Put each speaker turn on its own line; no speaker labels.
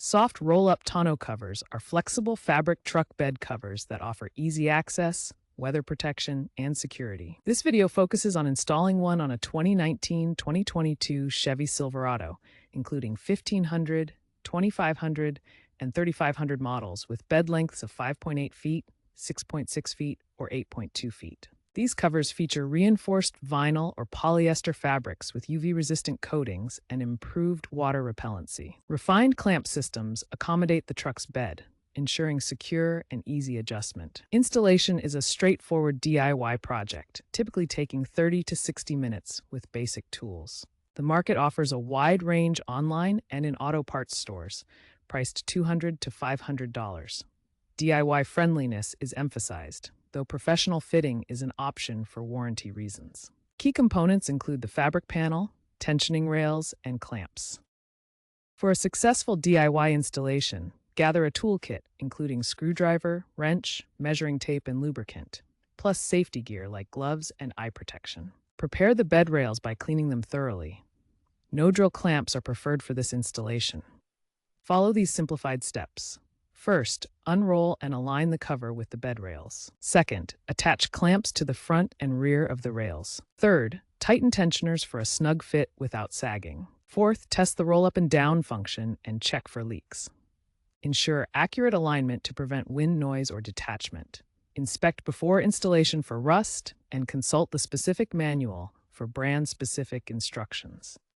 Soft roll-up tonneau covers are flexible fabric truck bed covers that offer easy access, weather protection, and security. This video focuses on installing one on a 2019-2022 Chevy Silverado, including 1500, 2500, and 3500 models with bed lengths of 5.8 feet, 6.6 feet, or 8.2 feet. These covers feature reinforced vinyl or polyester fabrics with UV-resistant coatings and improved water repellency. Refined clamp systems accommodate the truck's bed, ensuring secure and easy adjustment. Installation is a straightforward DIY project, typically taking 30 to 60 minutes with basic tools. The market offers a wide range online and in auto parts stores, priced $200 to $500. DIY friendliness is emphasized, though professional fitting is an option for warranty reasons. Key components include the fabric panel, tensioning rails, and clamps. For a successful DIY installation, gather a toolkit including screwdriver, wrench, measuring tape, and lubricant, plus safety gear like gloves and eye protection. Prepare the bed rails by cleaning them thoroughly. No-drill clamps are preferred for this installation. Follow these simplified steps. First, unroll and align the cover with the bed rails. Second, attach clamps to the front and rear of the rails. Third, tighten tensioners for a snug fit without sagging. Fourth, test the roll up and down function and check for leaks. Ensure accurate alignment to prevent wind noise or detachment. Inspect before installation for rust and consult the specific manual for brand-specific instructions.